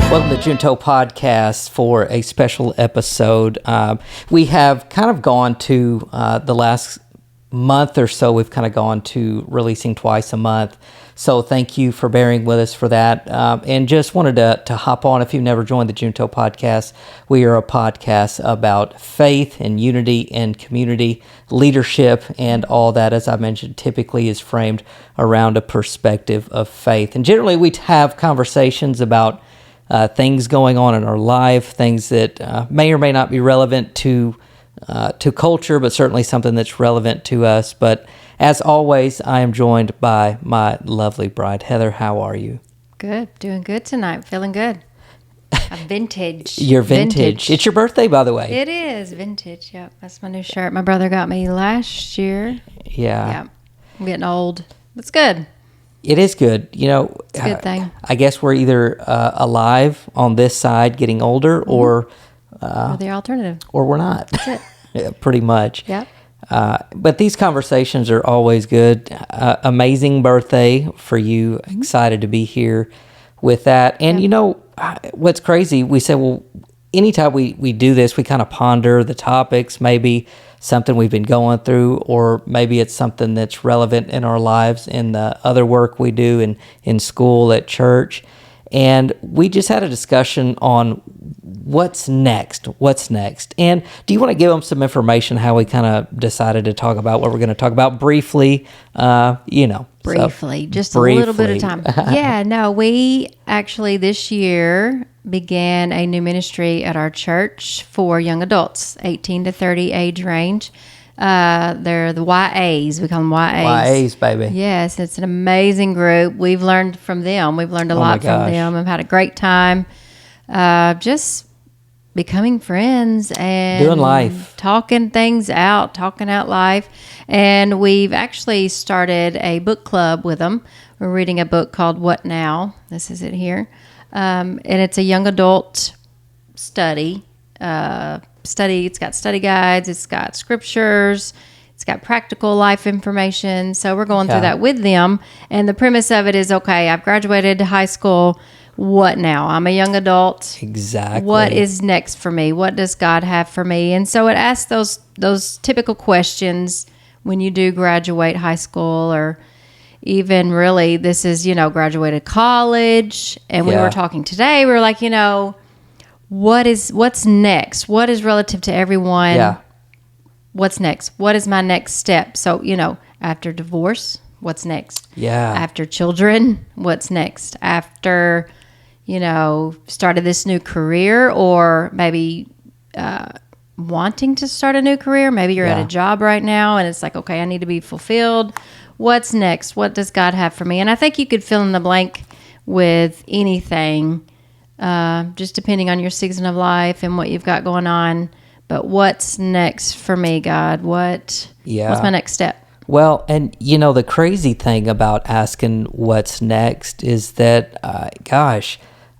Welcome to Junto Podcast for a special episode. We have kind of gone to the last month or so, we've kind of gone to releasing twice a month. So thank you for bearing with us for that. And just wanted to hop on, if you've never joined the Junto Podcast, we are a podcast about faith and unity and community, leadership, and all that, as I mentioned, typically is framed around a perspective of faith. And generally we have conversations about things going on in our life, things that may or may not be relevant to culture, but certainly something that's relevant to us. But as always, I am joined by my lovely bride. Heather, how are you? Good. Doing good tonight. Feeling good. I'm vintage. You're vintage. It's your birthday, by the way. It is vintage. Yep. That's my new shirt. My brother got me last year. Yeah. I'm getting old. It's good. It is good. You know, it's a good thing. I guess we're either alive on this side getting older or the alternative. Or we're not. That's it. Yeah, pretty much. Yep. But these conversations are always good. Amazing birthday for you. Mm-hmm. Excited to be here with that. And you know, what's crazy, we say, well, anytime we do this, we kind of ponder the topics, maybe something we've been going through, or maybe it's something that's relevant in our lives in the other work we do in school, at church. And we just had a discussion on what's next. And do you want to give them some information how we kind of decided to talk about what we're going to talk about briefly? Briefly, just a little bit of time. Yeah, no, we actually this year began a new ministry at our church for young adults, 18 to 30 age range. They're the YAs. We call them YAs. YAs, baby. Yes, it's an amazing group. We've learned from them. We've learned a lot from them. I've had a great time just becoming friends and doing life, talking things out, talking out life. And we've actually started a book club with them. We're reading a book called What Now? This is it here. And it's a young adult study. It's got study guides, it's got scriptures, it's got practical life information. So we're going through that with them. And the premise of it is, okay, I've graduated high school. What now? I'm a young adult. Exactly. What is next for me? What does God have for me? And so it asks those typical questions when you do graduate high school, or even really this is, graduated college. And we were talking today, we were like, what's next? What is relative to everyone? Yeah. What's next? What is my next step? So, after divorce, what's next? Yeah. After children, what's next? After, started this new career, or maybe wanting to start a new career. Maybe you're at a job right now and it's like, okay, I need to be fulfilled. What's next? What does God have for me? And I think you could fill in the blank with anything, just depending on your season of life and what you've got going on. But what's next for me, God? What's my next step? Well, and the crazy thing about asking what's next is that,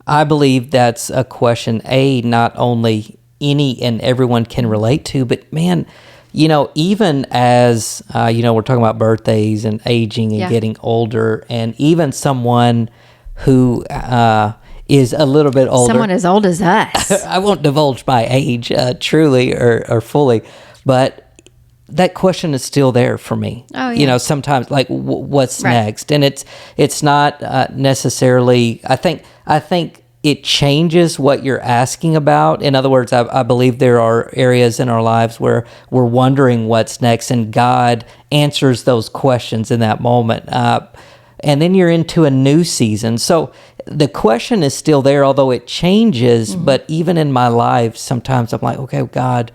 I believe that's a question, not only any and everyone can relate to, but man, even as, we're talking about birthdays and aging and getting older, and even someone who is a little bit older. Someone as old as us. I won't divulge my age truly or fully, but that question is still there for me. Oh, yeah. Sometimes like what's next? And it's not necessarily, I think it changes what you're asking about. In other words, I believe there are areas in our lives where we're wondering what's next, and God answers those questions in that moment. And then you're into a new season. So the question is still there, although it changes. Mm-hmm. But even in my life, sometimes I'm like, okay, God,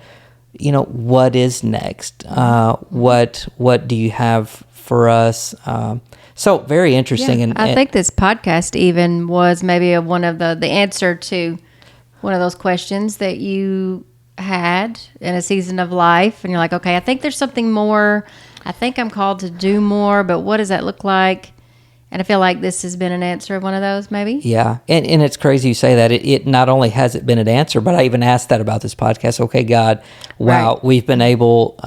what is next? What do you have for us? So very interesting. Yeah, I think this podcast even was maybe one of the answer to one of those questions that you had in a season of life. And you're like, okay, I think there's something more. I think I'm called to do more, but what does that look like? And I feel like this has been an answer of one of those, maybe. Yeah, and it's crazy you say that. It not only has it been an answer, but I even asked that about this podcast. Okay, God, wow, right. We've been able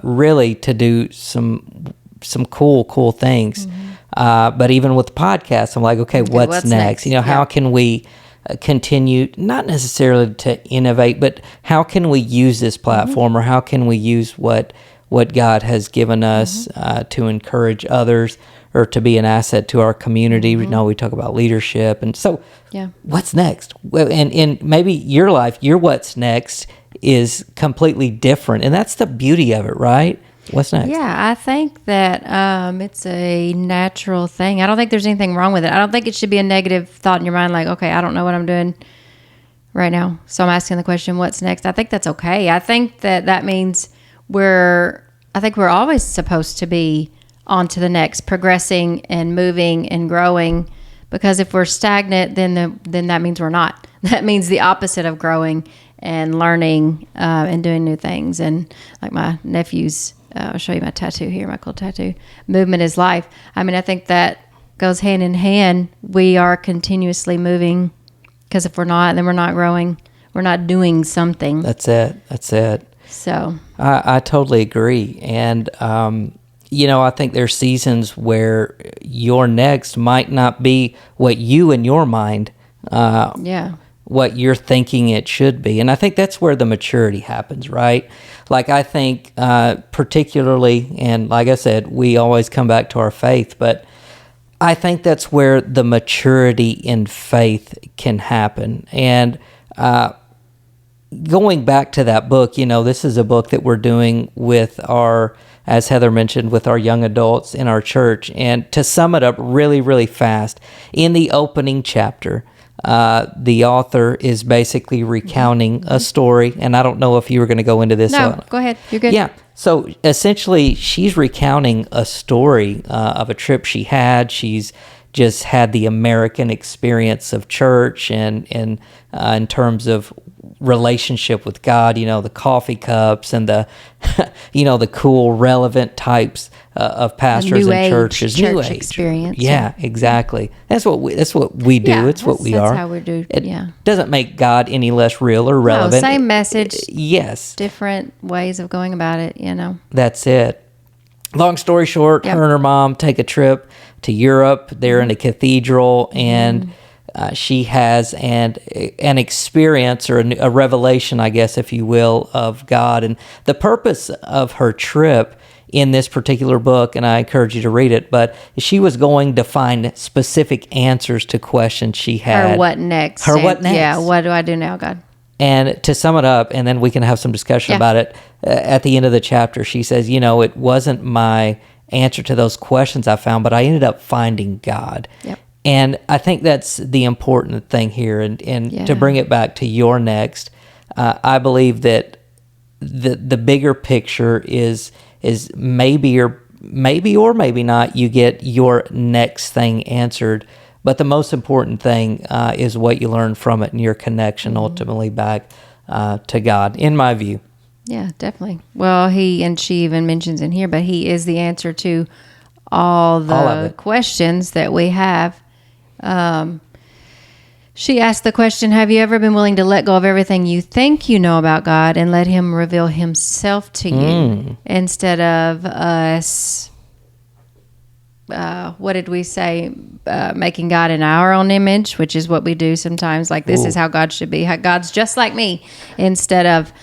really to do some cool things. Mm-hmm. But even with the podcast, I'm like, okay, what's next? How can we continue, not necessarily to innovate, but how can we use this platform, or how can we use what God has given us to encourage others, or to be an asset to our community. We know we talk about leadership, and so what's next? Well, and maybe your life, your what's next is completely different, and that's the beauty of it, right? What's next? Yeah, I think that it's a natural thing. I don't think there's anything wrong with it. I don't think it should be a negative thought in your mind, like, okay, I don't know what I'm doing right now, so I'm asking the question, what's next? I think that's okay. I think that means we're always supposed to be on to the next, progressing and moving and growing, because if we're stagnant, then that means we're not. That means the opposite of growing and learning and doing new things. And like my nephew's, I'll show you my tattoo here, my cool tattoo. Movement is life. I mean, I think that goes hand in hand. We are continuously moving, because if we're not, then we're not growing. We're not doing something. That's it. So I totally agree. And, I think there's seasons where your next might not be what you in your mind, what you're thinking it should be. And I think that's where the maturity happens, right? Like, I think particularly, and like I said, we always come back to our faith, but I think that's where the maturity in faith can happen. And going back to that book, this is a book that we're doing with as Heather mentioned, with our young adults in our church. And to sum it up really, really fast, in the opening chapter, the author is basically recounting a story, and I don't know if you were going to go into this. No, go ahead. You're good. Yeah. So essentially, she's recounting a story of a trip she had. She's just had the American experience of church, and in terms of relationship with God, the coffee cups and the, the cool, relevant types of pastors and churches, church experience. Yeah, exactly. That's what we do. Yeah, it's what we are. That's how we do. It doesn't make God any less real or relevant. No, same message. Yes. Different ways of going about it. That's it. Long story short, her and her mom take a trip to Europe. They're in a cathedral, and she has an experience, or a revelation, I guess, if you will, of God. And the purpose of her trip in this particular book, and I encourage you to read it, but she was going to find specific answers to questions she had. Her what next? Yeah, what do I do now, God? And to sum it up, and then we can have some discussion about it, at the end of the chapter, she says, it wasn't my answer to those questions I found, but I ended up finding God. Yep. And I think that's the important thing here. And to bring it back to your next, I believe that the bigger picture is maybe or maybe not you get your next thing answered. But the most important thing is what you learn from it and your connection ultimately back to God, in my view. Yeah, definitely. Well, she even mentions in here, but he is the answer to all the questions that we have. She asked the question, have you ever been willing to let go of everything you think you know about God and let him reveal himself to you instead of us, what did we say, making God in our own image, which is what we do sometimes, like this is how God should be. God's just like me, instead of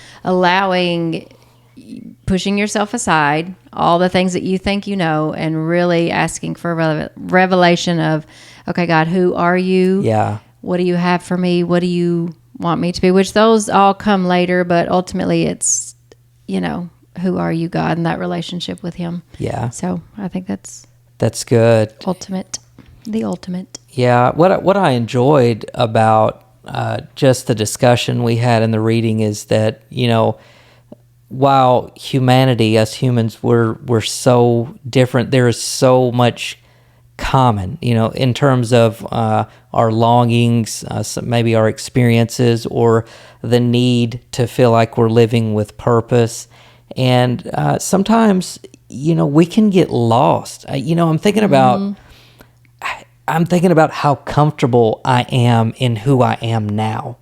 pushing yourself aside, all the things that you think you know, and really asking for a revelation of, okay, God, who are you? Yeah. What do you have for me? What do you want me to be? Which those all come later, but ultimately it's, who are you, God, and that relationship with him. Yeah. So I think that's good. The ultimate. Yeah. What I enjoyed about just the discussion we had in the reading is that, while humanity, us humans, we're so different, there is so much common, in terms of our longings, maybe our experiences, or the need to feel like we're living with purpose. And sometimes, we can get lost. I'm thinking about how comfortable I am in who I am now.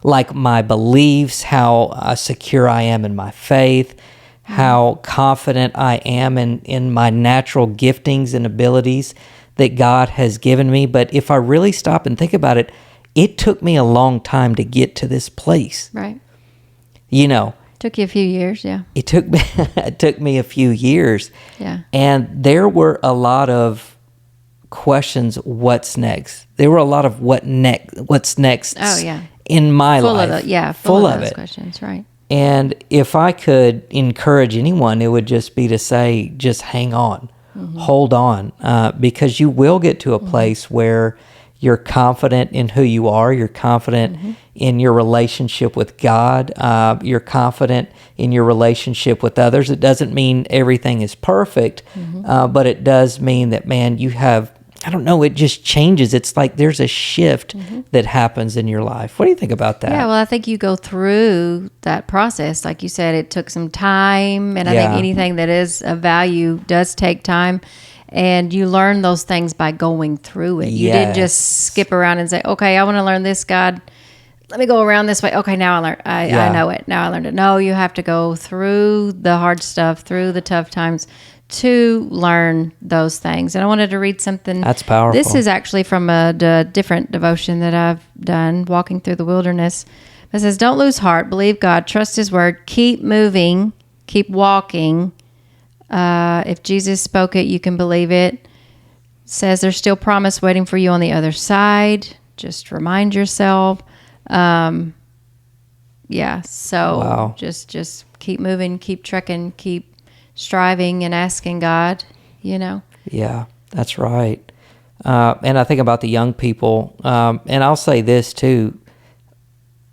Like my beliefs, how secure I am in my faith, how confident I am in my natural giftings and abilities that God has given me. But if I really stop and think about it, it took me a long time to get to this place. Right. You know, Took you a few years, yeah. it took me a few years. Yeah. And there were a lot of questions, what's next? There were a lot of what's next Oh, yeah. in my Full life. of it, yeah. Full of of those it. questions, right. And if I could encourage anyone, it would just be to say, just hang on, hold on, because you will get to a place where you're confident in who you are. You're confident in your relationship with God. You're confident in your relationship with others. It doesn't mean everything is perfect, but it does mean that, man, you have, I don't know, it just changes. It's like there's a shift that happens in your life. What do you think about that? Yeah, well, I think you go through that process. Like you said, it took some time. And I think anything that is of value does take time. And you learn those things by going through it. You didn't just skip around and say, okay, I want to learn this, God. Let me go around this way. Okay, now I learned. I know it. Now I learned it. No, you have to go through the hard stuff, through the tough times to learn those things. And I wanted to read something. That's powerful. This is actually from a different devotion that I've done, Walking Through the Wilderness. It says, don't lose heart. Believe God. Trust His word. Keep moving. Keep walking. If Jesus spoke it, you can believe it. It says there's still promise waiting for you on the other side. Just remind yourself. So Wow. just keep moving, keep trekking, keep striving and asking God, Yeah, that's right. And I think about the young people, and I'll say this too.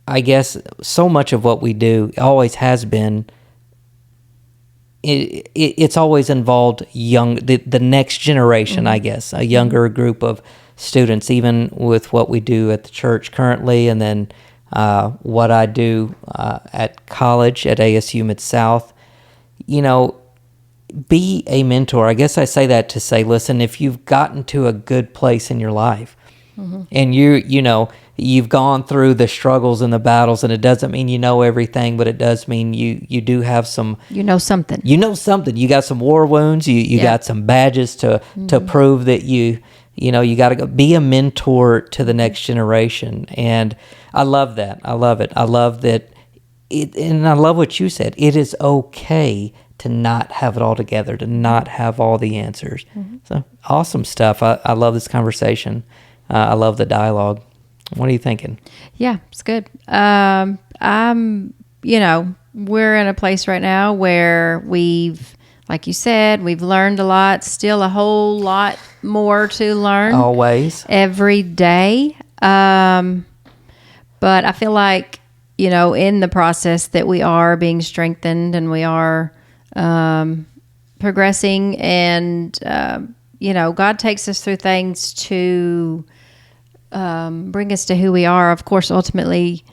I guess so much of what we do always has been. It's always involved the next generation, I guess, a younger group of students, even with what we do at the church currently, and then what I do at college at ASU Mid-South. Be a mentor. I guess I say that to say, listen, if you've gotten to a good place in your life, and you've gone through the struggles and the battles, and it doesn't mean you know everything, but it does mean you do have some. You know something. You got some war wounds. You got some badges to prove that you got to go be a mentor to the next generation. And I love that. I love it. I love that. And I love what you said. It is okay to not have it all together, to not have all the answers. So awesome stuff. I love this conversation. I love the dialogue. What are you thinking? Yeah, it's good. We're in a place right now where like you said, we've learned a lot, still a whole lot more to learn. Always. Every day. But I feel like, in the process that we are being strengthened and we are progressing, and, God takes us through things to bring us to who we are. Of course, ultimately,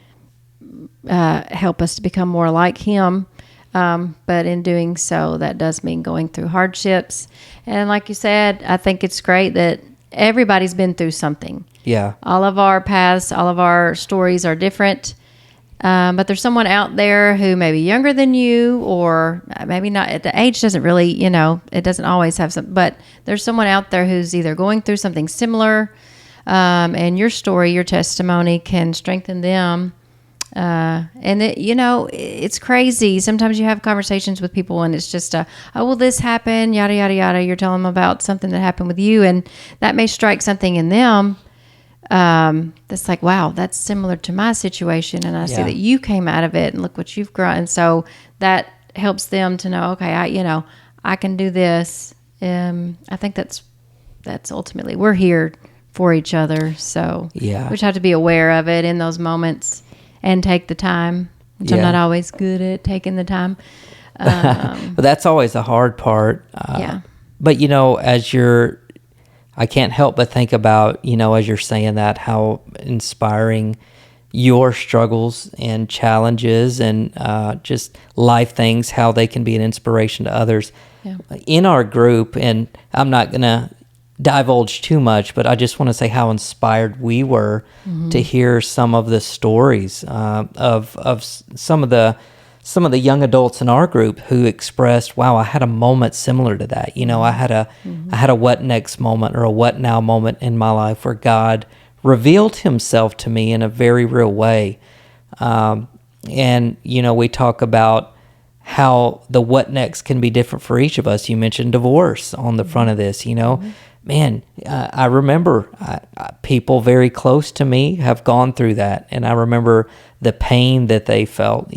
help us to become more like Him. But in doing so, that does mean going through hardships. And like you said, I think it's great that everybody's been through something. Yeah. All of our paths, all of our stories are different. But there's someone out there who may be younger than you, or maybe not. The age doesn't really, it doesn't always have some, but there's someone out there who's either going through something similar, and your story, your testimony can strengthen them. And it's crazy. Sometimes you have conversations with people and it's just well, this happened, yada, yada, yada. You're telling them about something that happened with you, and that may strike something in them. That's like, wow, that's similar to my situation. And I see that you came out of it and look what you've grown. And so that helps them to know, okay, I can do this. I think that's ultimately, we're here for each other. So we just have to be aware of it in those moments and take the time, which I'm not always good at taking the time. But that's always the hard part. But, I can't help but think about, as you're saying that, how inspiring your struggles and challenges and just life things, how they can be an inspiration to others. Yeah. In our group, and I'm not going to divulge too much, but I just want to say how inspired we were to hear some of the stories of some of the young adults in our group who expressed, wow, I had a moment similar to that. I had a what next moment or a what now moment in my life where God revealed himself to me in a very real way. And, we talk about how the what next can be different for each of us. You mentioned divorce on the front of this, Man, I remember people very close to me have gone through that, and I remember the pain that they felt,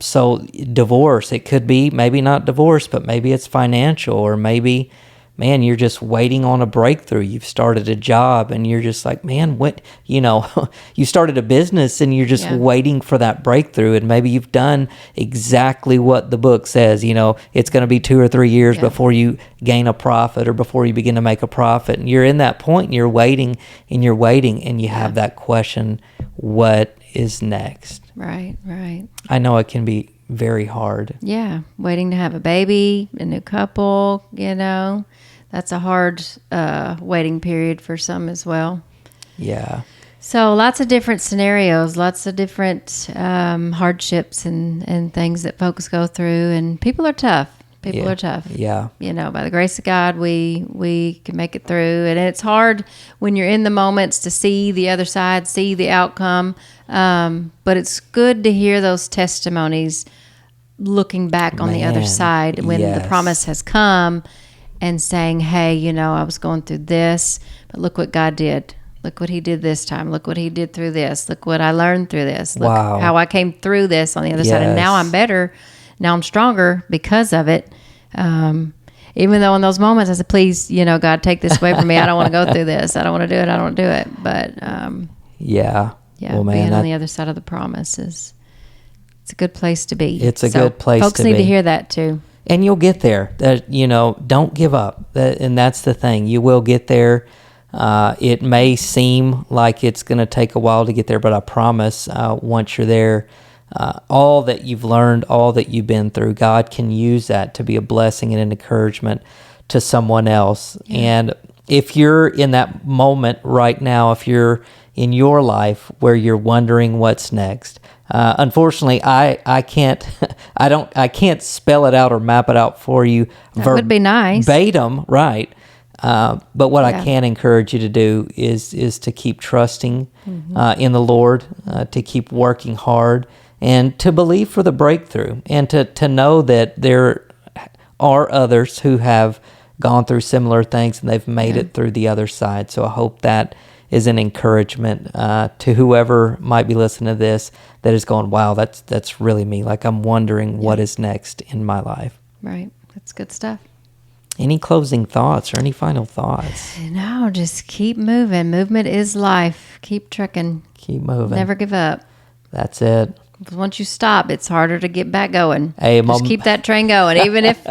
So divorce, it could be maybe not divorce, but maybe it's financial, or maybe, man, you're just waiting on a breakthrough. You've started a job and you're just like, man, what, you started a business and you're just waiting for that breakthrough. And maybe you've done exactly what the book says, it's going to be 2 or 3 years before you gain a profit or before you begin to make a profit. And you're in that point and you're waiting and you have that question, what is next? Right. I know it can be very hard. Yeah. Waiting to have a baby, a new couple, that's a hard waiting period for some as well. Yeah. So lots of different scenarios, lots of different hardships and things that folks go through, and people are tough. People are tough. Yeah. By the grace of God, we can make it through. And it's hard when you're in the moments to see the other side, see the outcome. But it's good to hear those testimonies looking back on the other side when the promise has come and saying, hey, I was going through this, but look what God did. Look what he did this time. Look what he did through this. Look what I learned through this. Look how I came through this on the other side. And now I'm better. Now I'm stronger because of it. Even though in those moments I said, please, God, take this away from me. I don't want to go through this. I don't want to do it. I don't want to do it. But well, man, being on the other side of the promise it's a good place to be. It's a good place to be. Folks need to hear that too. And you'll get there. Don't give up. And that's the thing. You will get there. It may seem like it's going to take a while to get there, but I promise once you're there, all that you've learned, all that you've been through, God can use that to be a blessing and an encouragement to someone else. Yeah. And if you're in that moment right now, if you're in your life where you're wondering what's next, unfortunately, I can't I can't spell it out or map it out for you. That would be nice. Verbatim, right? But what I can encourage you to do is to keep trusting in the Lord, to keep working hard, and to believe for the breakthrough, and to know that there are others who have gone through similar things and they've made it through the other side. So I hope that is an encouragement to whoever might be listening to this that is going, wow, that's really me. Like, I'm wondering what is next in my life. Right. That's good stuff. Any closing thoughts or any final thoughts? No, just keep moving. Movement is life. Keep trucking. Keep moving. Never give up. That's it. Once you stop, it's harder to get back going. Hey, just keep that train going, even if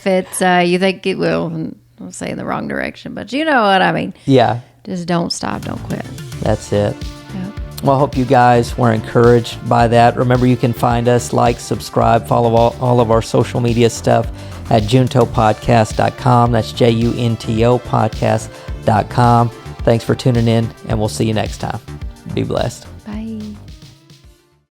it's you think it will. I'll say in the wrong direction, but you know what I mean. Yeah. Just don't stop. Don't quit. That's it. Yep. Well, I hope you guys were encouraged by that. Remember, you can find us, like, subscribe, follow all of our social media stuff at juntopodcast.com. That's JUNTO podcast.com. Thanks for tuning in, and we'll see you next time. Be blessed.